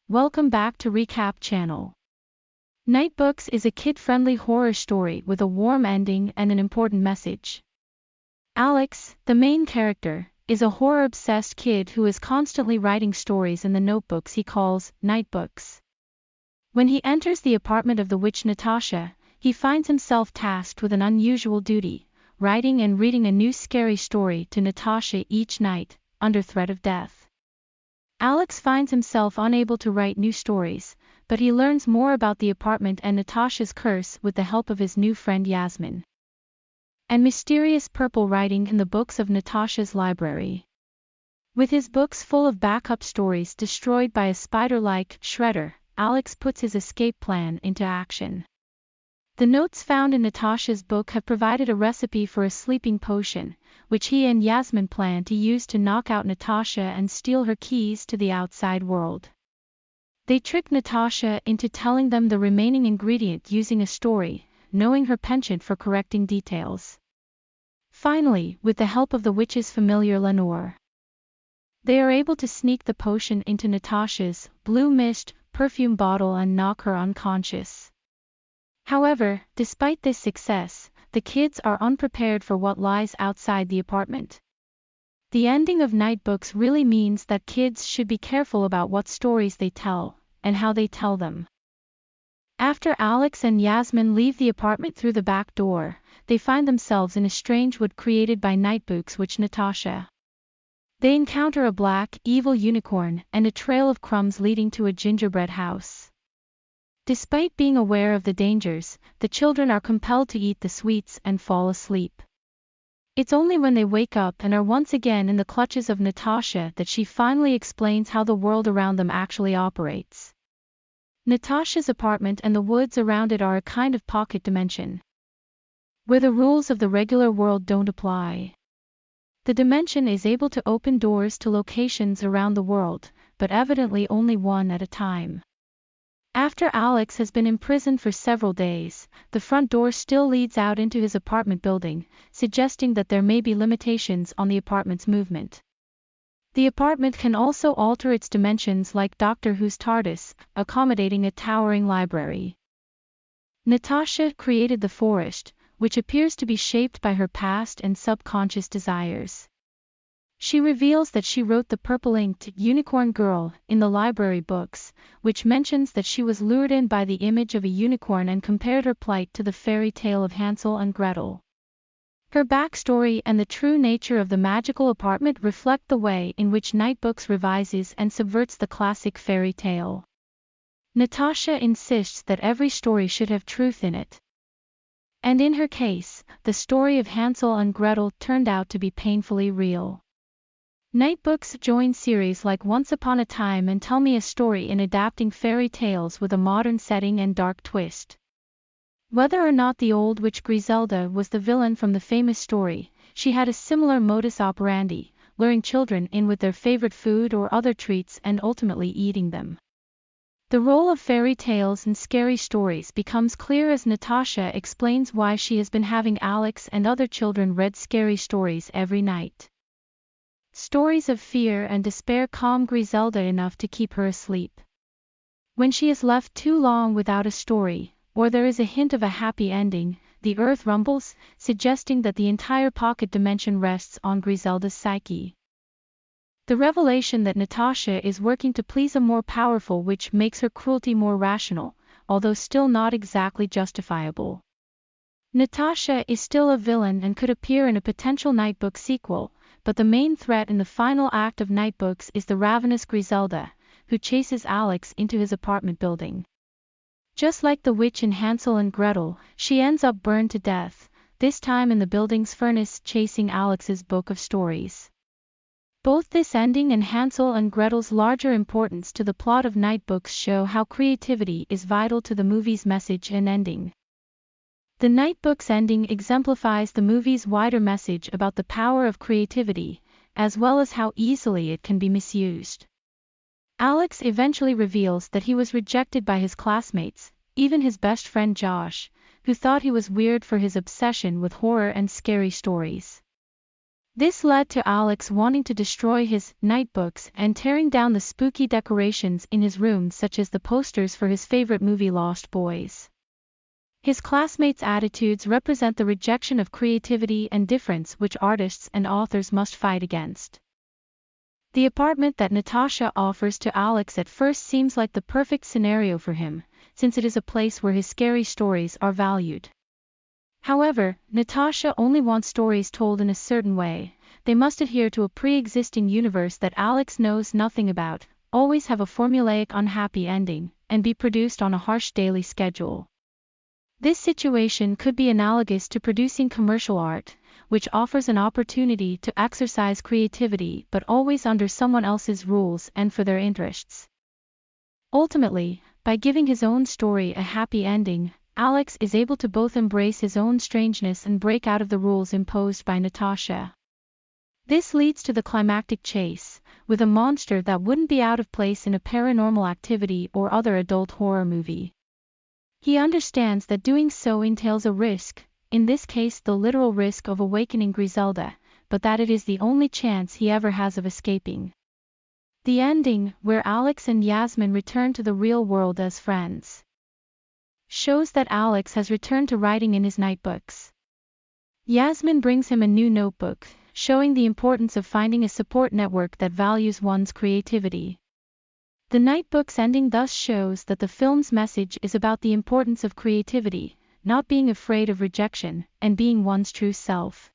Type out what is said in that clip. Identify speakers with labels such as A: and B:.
A: Welcome back to Recap Channel. Nightbooks is a kid-friendly horror story with a warm ending and an important message. Alex, the main character, is a horror-obsessed kid who is constantly writing stories in the notebooks he calls nightbooks. When he enters the apartment of the witch Natasha, he finds himself tasked with an unusual duty, writing and reading a new scary story to Natasha each night, under threat of death. Alex finds himself unable to write new stories, but he learns more about the apartment and Natasha's curse with the help of his new friend Yasmin. And mysterious purple writing in the books of Natasha's library. With his books full of backup stories destroyed by a spider-like shredder, Alex puts his escape plan into action. The notes found in Natasha's book have provided a recipe for a sleeping potion, which he and Yasmin plan to use to knock out Natasha and steal her keys to the outside world. They trick Natasha into telling them the remaining ingredient using a story, knowing her penchant for correcting details. Finally, with the help of the witch's familiar Lenore, they are able to sneak the potion into Natasha's blue mist perfume bottle and knock her unconscious. However, despite this success, the kids are unprepared for what lies outside the apartment. The ending of Nightbooks really means that kids should be careful about what stories they tell, and how they tell them. After Alex and Yasmin leave the apartment through the back door, they find themselves in a strange wood created by Nightbooks witch Natasha. They encounter a black, evil unicorn and a trail of crumbs leading to a gingerbread house. Despite being aware of the dangers, the children are compelled to eat the sweets and fall asleep. It's only when they wake up and are once again in the clutches of Natasha that she finally explains how the world around them actually operates. Natasha's apartment and the woods around it are a kind of pocket dimension, where the rules of the regular world don't apply. The dimension is able to open doors to locations around the world, but evidently only one at a time. After Alex has been imprisoned for several days, the front door still leads out into his apartment building, suggesting that there may be limitations on the apartment's movement. The apartment can also alter its dimensions like Doctor Who's TARDIS, accommodating a towering library. Natasha created the forest, which appears to be shaped by her past and subconscious desires. She reveals that she wrote the purple-inked Unicorn Girl in the library books, which mentions that she was lured in by the image of a unicorn and compared her plight to the fairy tale of Hansel and Gretel. Her backstory and the true nature of the magical apartment reflect the way in which Nightbooks revises and subverts the classic fairy tale. Natasha insists that every story should have truth in it. And in her case, the story of Hansel and Gretel turned out to be painfully real. Nightbooks join series like Once Upon a Time and Tell Me a Story in adapting fairy tales with a modern setting and dark twist. Whether or not the old witch Griselda was the villain from the famous story, she had a similar modus operandi, luring children in with their favorite food or other treats and ultimately eating them. The role of fairy tales and scary stories becomes clear as Natasha explains why she has been having Alex and other children read scary stories every night. Stories of fear and despair calm Griselda enough to keep her asleep. When she is left too long without a story, or there is a hint of a happy ending, the earth rumbles, suggesting that the entire pocket dimension rests on Griselda's psyche. The revelation that Natasha is working to please a more powerful witch makes her cruelty more rational, although still not exactly justifiable. Natasha is still a villain and could appear in a potential Nightbook sequel, but the main threat in the final act of Nightbooks is the ravenous Griselda, who chases Alex into his apartment building. Just like the witch in Hansel and Gretel, she ends up burned to death, this time in the building's furnace chasing Alex's book of stories. Both this ending and Hansel and Gretel's larger importance to the plot of Nightbooks show how creativity is vital to the movie's message and ending. The Nightbooks ending exemplifies the movie's wider message about the power of creativity, as well as how easily it can be misused. Alex eventually reveals that he was rejected by his classmates, even his best friend Josh, who thought he was weird for his obsession with horror and scary stories. This led to Alex wanting to destroy his night books and tearing down the spooky decorations in his room, such as the posters for his favorite movie Lost Boys. His classmates' attitudes represent the rejection of creativity and difference which artists and authors must fight against. The apartment that Natasha offers to Alex at first seems like the perfect scenario for him, since it is a place where his scary stories are valued. However, Natasha only wants stories told in a certain way. They must adhere to a pre-existing universe that Alex knows nothing about, always have a formulaic unhappy ending, and be produced on a harsh daily schedule. This situation could be analogous to producing commercial art, which offers an opportunity to exercise creativity but always under someone else's rules and for their interests. Ultimately, by giving his own story a happy ending, Alex is able to both embrace his own strangeness and break out of the rules imposed by Natasha. This leads to the climactic chase, with a monster that wouldn't be out of place in a Paranormal Activity or other adult horror movie. He understands that doing so entails a risk, in this case the literal risk of awakening Griselda, but that it is the only chance he ever has of escaping. The ending, where Alex and Yasmin return to the real world as friends, shows that Alex has returned to writing in his nightbooks. Yasmin brings him a new notebook, showing the importance of finding a support network that values one's creativity. The nightbook's ending thus shows that the film's message is about the importance of creativity, not being afraid of rejection, and being one's true self.